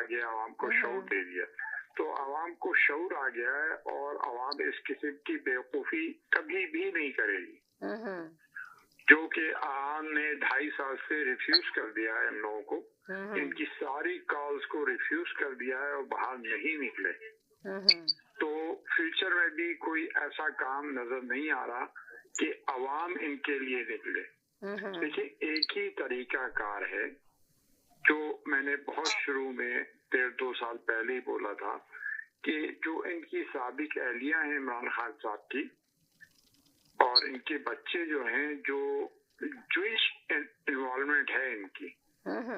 गया, आवाम को शऊर दे दिया। तो आवाम को शऊर आ गया है और आवाम इस किस्म की बेवकूफ़ी कभी भी नहीं करेगी, जो कि आवाम ने 2.5 साल से रिफ्यूज कर दिया है इन लोगों को। इनकी सारी कॉल्स को रिफ्यूज कर दिया है और बाहर नहीं निकले। तो फ्यूचर में भी कोई ऐसा काम नजर नहीं आ रहा कि अवाम इनके लिए निकले। देखिए, एक ही तरीका कार है जो मैंने बहुत शुरू में 1.5-2 साल पहले ही बोला था कि जो इनकी साबिक अहलिया हैं इमरान खान साहब की और इनके बच्चे जो हैं, जो जूइश इन्वॉल्वमेंट है इनकी,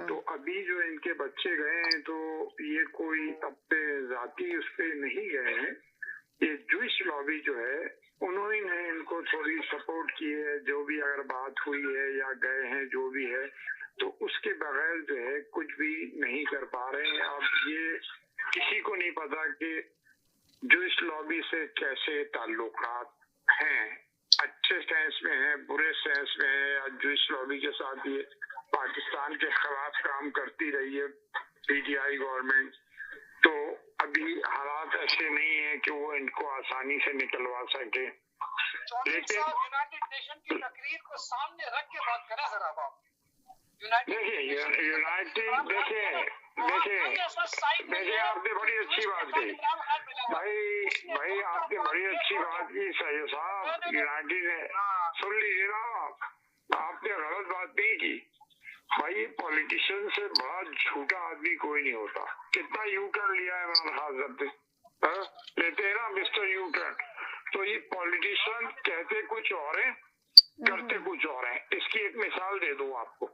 तो अभी जो इनके बच्चे गए हैं तो ये कोई अपने जाती उस पे नहीं गए हैं। ये जूइश लॉबी जो है उन्होंने इनको थोड़ी सपोर्ट की है, जो भी अगर बात हुई है या गए हैं जो भी है, तो उसके बगैर जो है कुछ भी नहीं कर पा रहे हैं। अब ये किसी को नहीं पता कि जूइश लॉबी से कैसे ताल्लुकात हैं, अच्छे सेंस में है, बुरे सेंस में है, या जूइश लॉबी के साथ ये पाकिस्तान के खिलाफ काम करती रही है पीटीआई गवर्नमेंट। तो अभी हालात ऐसे नहीं है कि वो इनको आसानी से निकलवा सके। लेकिन यूनाइटेड नेशन की तकरीर को सामने रख के बात करें जरा बाप। देखिए आपने बड़ी अच्छी बात कही भाई आपने बड़ी अच्छी बात की सैयद साहब। यूनाइटेड ने सुन लीजिए ना, आपने गलत बात नहीं की भाई। पॉलिटिशियन से बड़ा झूठा आदमी कोई नहीं होता। कितना यू टर्न लिया है इमरान खान साहब ने, लेते हैं ना मिस्टर यू टर्न। तो ये पॉलिटिशियन कहते कुछ और है, करते कुछ और है। इसकी एक मिसाल दे दूं आपको,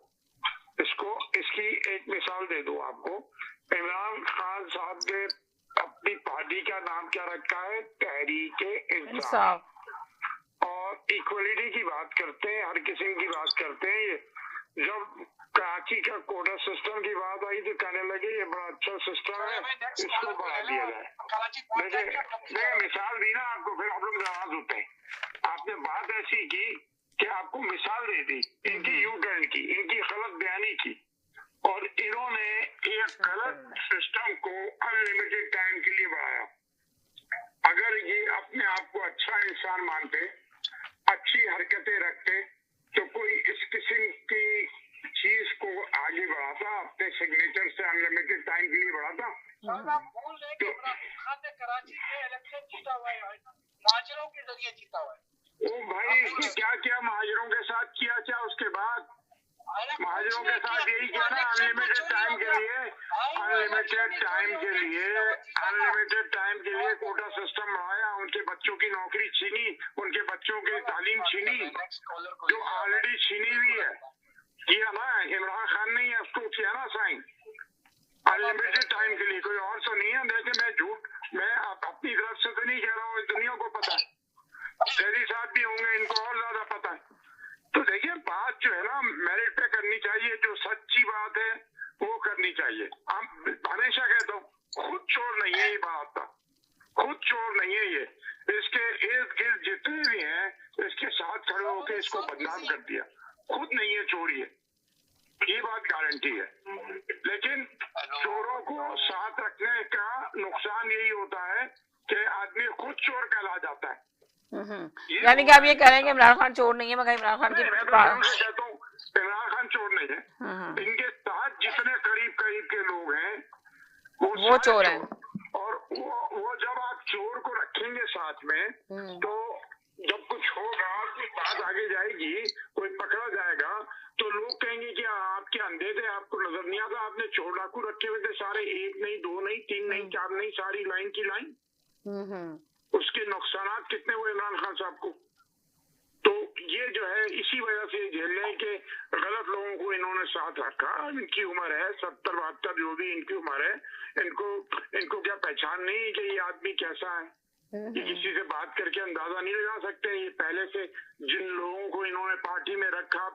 इसकी एक मिसाल दे दूं आपको। इमरान खान साहब ने अपनी पार्टी का नाम क्या रखा है? तहरीक-ए-इंसाफ। और इक्वलिटी की बात करते हैं, हर किसी की बात करते हैं। जब कराची का कोटा सिस्टम की बात आई तो कहने लगे ये बड़ा अच्छा सिस्टम है, इसको बढ़ा दिया जाए। देखिए मिसाल दी ना आपको, फिर आप लोग नाराज होते हैं। आपने बात ऐसी की कि आपको मिसाल दे दी इनकी यू टर्न की, इनकी गलत बयानी की, और इन्होंने एक गलत सिस्टम को अनलिमिटेड टाइम के लिए बढ़ाया। अगर ये अपने आप को अच्छा इंसान मानते, अच्छी हरकतें रखते, तो कोई इस किस्म की चीज को आगे बढ़ाता, अपने सिग्नेचर से अनलिमिटेड टाइम के लिए बढ़ाता। भूल रहे कि इमरान खान ने कराची के इलेक्शन जीता हुआ है, महाजरों के जरिए जीता हुआ है। ओ भाई, इसने क्या किया महाजरों के साथ? किया क्या उसके बाद? महाजरों के साथ यही किया ना, अनलिमिटेड टाइम के लिए, अनलिमिटेड टाइम के लिए कोटा सिस्टम बढ़ाया, उनके बच्चों की नौकरी छीनी, उनके बच्चों की तालीम छीनी, जो ऑलरेडी छीनी हुई है। किया ना इमरान खान ने, उसको किया ना साइन, अनलिमिटेड टाइम के लिए। कोई और तो नहीं है। देखिए मैं अपनी तरफ से तो नहीं कह रहा हूँ, इस दुनिया को पता है, शहरी साहब भी होंगे, इनको और ज्यादा पता है। तो देखिए बात जो है ना मेरिट पे करनी चाहिए, जो सच्ची बात है वो करनी चाहिए। हम हमेशा कहता हूँ, खुद चोर नहीं है ये बात, खुद चोर नहीं है ये, इसके इर्द गिर्द जितने भी हैं इसके साथ खड़े होकर इसको बदनाम कर दिया। खुद नहीं है चोर ये बात गारंटी है। लेकिन चोरों को साथ रखने का नुकसान यही होता है कि आदमी खुद चोर कहला जाता है। यानी कि आप ये कह रहे हैं कि इमरान खान चोर नहीं है, मगर इमरान खान की कहता हूँ इमरान खान चोर नहीं है। इनके साथ जितने करीब के लोग हैं वो चोर हैं। और वो जब आप चोर को रखेंगे साथ में, तो जब कुछ होगा, बात आगे जाएगी, कोई पकड़ा जाएगा, तो लोग कहेंगे कि आपके अंधे थे, आपको नजर नहीं आता, आपने चोर डाकू रखे हुए थे सारे, 1 नहीं 2 नहीं 3 नहीं 4 नहीं, सारी लाइन की लाइन। उसके नुकसान कितने हुए इमरान खान साहब को? तो ये जो है इसी वजह से झेल रहे हैं कि गलत लोगों को इन्होंने साथ रखा। इनकी उम्र है 70-72, जो भी इनकी उम्र है, इनको क्या पहचान नहीं कि ये आदमी कैसा है? ये किसी से बात करके अंदाजा नहीं लगा सकते। ये पहले से जिन लोगों को इन्होंने पार्टी में रखा